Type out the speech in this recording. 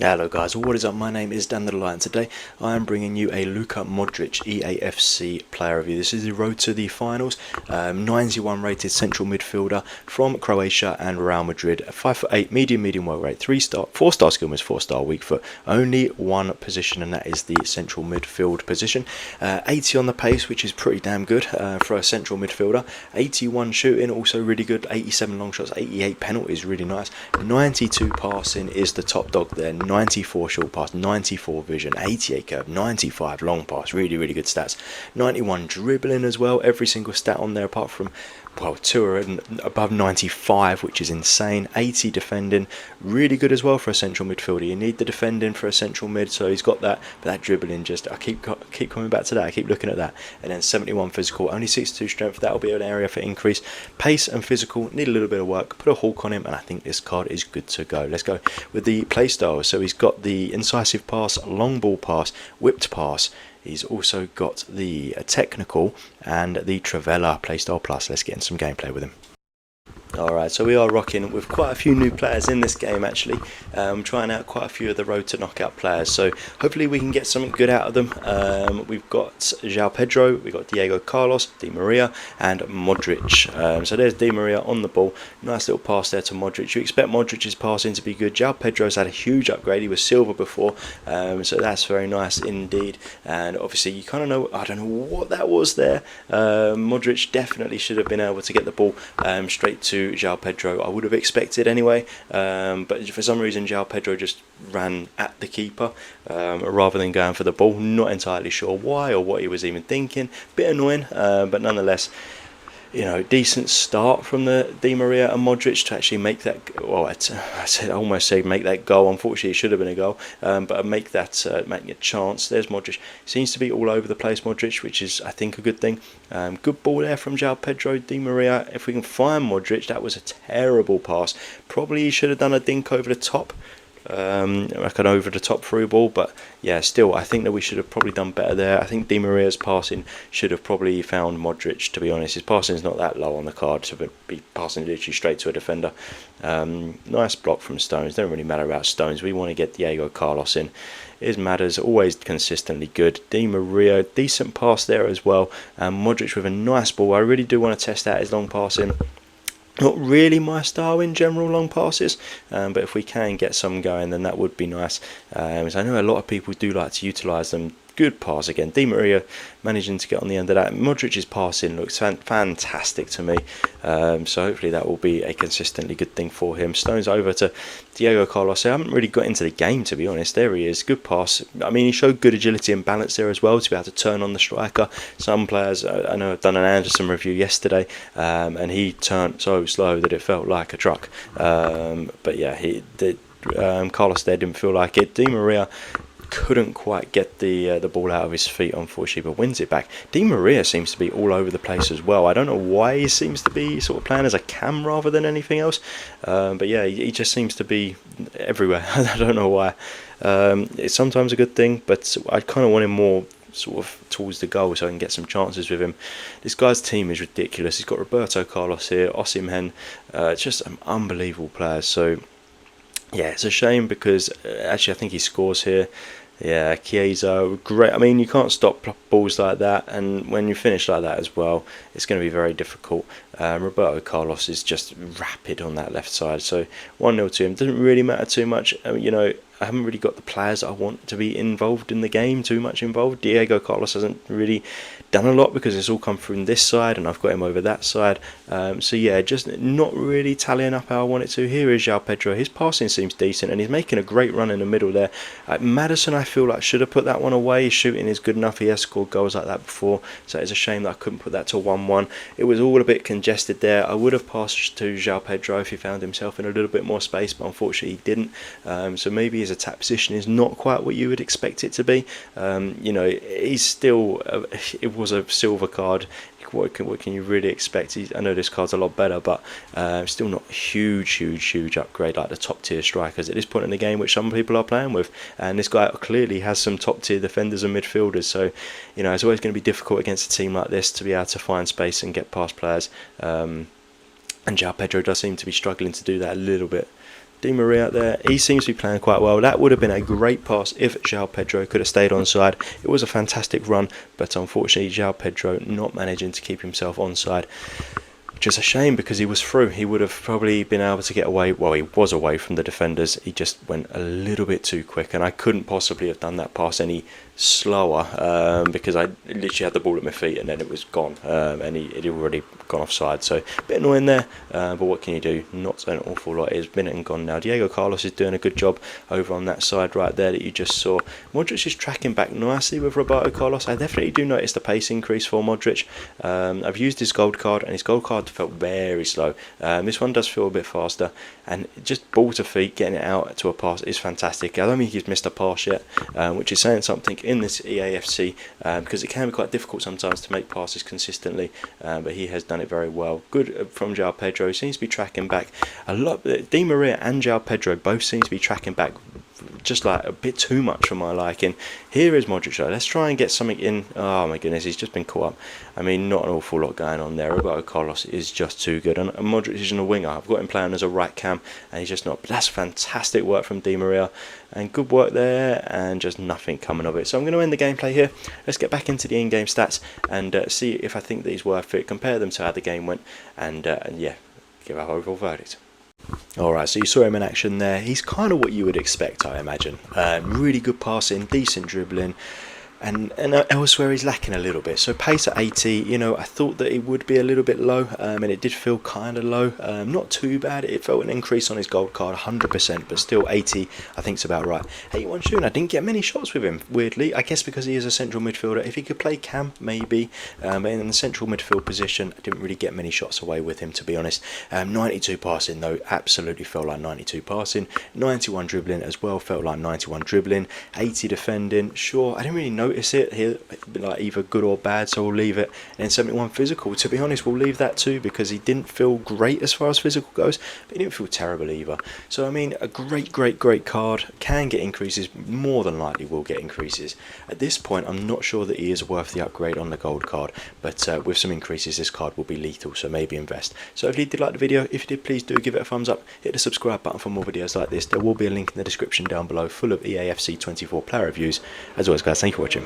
Hello guys, what is up? My name is Dan the Lion. Today I am bringing you a Luka Modric Eafc player review. This is the road to the finals. 91 rated central midfielder from Croatia and Real Madrid. 5'8", medium work rate, 4-star skill miss, 4-star weak foot. Only one position, and that is the central midfield position. 80 on the pace, which is pretty damn good for a central midfielder. 81 shooting, also really good. 87 long shots, 88 penalties, really nice. 92 passing is the top dog there. 94 short pass, 94 vision, 88 curve, 95 long pass, really good stats. 91 dribbling as well, every single stat on there apart from, well, two are above 95, which is insane. 80 defending, really good as well for a central midfielder. You need the defending for a central mid, so he's got that, but that dribbling, just, I keep coming back to that, I keep looking at that. And then 71 physical, only 62 strength, that'll be an area for increase. Pace and physical, need a little bit of work, put a hawk on him, and I think this card is good to go. Let's go with the play style. So he's got the incisive pass, long ball pass, whipped pass. He's also got the technical and the Trivela playstyle plus. Let's get in some gameplay with him. Alright, so we are rocking with quite a few new players in this game actually. Trying out quite a few of the road to knockout players, so hopefully we can get something good out of them. We've got João Pedro, we've got Diego Carlos, Di Maria and Modric. So there's Di Maria on the ball, nice little pass there to Modric. You expect Modric's passing to be good. João Pedro's had a huge upgrade, he was silver before, so that's very nice indeed. And obviously you kind of know, I don't know what that was there. Modric definitely should have been able to get the ball straight to João Pedro, I would have expected anyway, but for some reason João Pedro just ran at the keeper rather than going for the ball. Not entirely sure why or what he was even thinking. Bit annoying, but nonetheless, you know, decent start from the Di Maria and Modric to actually make that. Well, I almost say make that goal. Unfortunately, it should have been a goal, but make that make a chance. There's Modric. Seems to be all over the place, Modric, which is I think a good thing. Good ball there from João Pedro. Di Maria. If we can find Modric, that was a terrible pass. Probably he should have done a dink over the top. Like an over the top through ball, but yeah, still I think that we should have probably done better there. I think Di Maria's passing should have probably found Modric, to be honest. His passing is not that low on the card to be passing literally straight to a defender. Nice block from Stones. Don't really matter about Stones, we want to get Diego Carlos in. His matters, always consistently good. Di Maria, decent pass there as well, and Modric with a nice ball. I really do want to test out his long passing. Not really my style in general, long passes, but if we can get some going, then that would be nice. As I know a lot of people do like to utilise them. Good pass again. Di Maria managing to get on the end of that. Modric's passing looks fantastic to me, so hopefully that will be a consistently good thing for him. Stones over to Diego Carlos. I haven't really got into the game, to be honest. There he is. Good pass. I mean, he showed good agility and balance there as well to be able to turn on the striker. Some players, I know I've done an Anderson review yesterday, and he turned so slow that it felt like a truck. But yeah, Carlos there didn't feel like it. Di Maria couldn't quite get the ball out of his feet, unfortunately, but wins it back. Di Maria seems to be all over the place as well. I don't know why he seems to be sort of playing as a cam rather than anything else, but yeah, he just seems to be everywhere. I don't know why. It's sometimes a good thing, but I kind of want him more sort of towards the goal so I can get some chances with him. This guy's team is ridiculous. He's got Roberto Carlos here, Osimhen, just an unbelievable player. So yeah, it's a shame because actually I think he scores here. Yeah, Chiesa, great. I mean, you can't stop balls like that, and when you finish like that as well, it's going to be very difficult. Roberto Carlos is just rapid on that left side, so 1-0 to him. Doesn't really matter too much. You know, I haven't really got the players that I want to be involved in the game, too much involved. Diego Carlos hasn't really done a lot because it's all come from this side and I've got him over that side. So yeah, just not really tallying up how I want it to. Here is João Pedro. His passing seems decent and he's making a great run in the middle there. Maddison, I feel like should have put that one away. His shooting is good enough. He has scored goals like that before, so it's a shame that I couldn't put that to 1-1. It was all a bit congested there. I would have passed to João Pedro if he found himself in a little bit more space, but unfortunately he didn't. So maybe his attack position is not quite what you would expect it to be. You know, he's still it was a silver card. What can you really expect? I know this card's a lot better, but still not huge upgrade like the top tier strikers at this point in the game, which some people are playing with. And this guy clearly has some top tier defenders and midfielders, so you know it's always going to be difficult against a team like this to be able to find space and get past players. And João Pedro does seem to be struggling to do that a little bit. Di Maria there, he seems to be playing quite well. That would have been a great pass if João Pedro could have stayed onside. It was a fantastic run, but unfortunately João Pedro not managing to keep himself onside. Which is a shame because he was through. He would have probably been able to get away. Well, he was away from the defenders. He just went a little bit too quick, and I couldn't possibly have done that pass any slower because I literally had the ball at my feet and then it was gone, and he'd already gone offside. So a bit annoying there, but what can you do? Not an awful lot. It's been and gone now. Diego Carlos is doing a good job over on that side right there that you just saw. Modric is tracking back nicely with Roberto Carlos. I definitely do notice the pace increase for Modric. I've used his gold card, and his gold card felt very slow. This one does feel a bit faster, and just ball to feet, getting it out to a pass is fantastic. I don't think he's missed a pass yet, which is saying something in this Eafc, because it can be quite difficult sometimes to make passes consistently, but he has done it very well. Good from João Pedro. Seems to be tracking back a lot. Di Maria and João Pedro both seem to be tracking back just like a bit too much for my liking. Here is Modric though. Let's try and get something in. Oh my goodness, he's just been caught up. I mean, not an awful lot going on there. Roberto Carlos is just too good, and Modric is in a winger. I've got him playing as a right cam, and he's just not. But that's fantastic work from Di Maria, and good work there, and just nothing coming of it. So I'm going to end the gameplay here. Let's get back into the in-game stats and see if I think these worth it. Compare them to how the game went, and yeah, give our overall verdict. Alright, so you saw him in action there. He's kind of what you would expect, I imagine. Really good passing, decent dribbling, and elsewhere he's lacking a little bit. So pace at 80, you know, I thought that it would be a little bit low, and it did feel kind of low. Not too bad. It felt an increase on his gold card, 100%, but still 80, I think is about right. 81 shooting, I didn't get many shots with him, weirdly. I guess because he is a central midfielder. If he could play cam, maybe, but in the central midfield position, I didn't really get many shots away with him, to be honest. 92 passing, though, absolutely felt like 92 passing. 91 dribbling as well, felt like 91 dribbling. 80 defending, sure, I didn't really notice it here, like either good or bad, so we'll leave it. And then 71 physical, to be honest, we'll leave that too, because he didn't feel great as far as physical goes, but he didn't feel terrible either. So I mean, a great card. Can get increases, more than likely will get increases. At this point, I'm not sure that he is worth the upgrade on the gold card, but with some increases, this card will be lethal, so maybe invest. So if you did like the video, if you did, please do give it a thumbs up, hit the subscribe button for more videos like this. There will be a link in the description down below full of Eafc 24 player reviews. As always guys, thank you for watching.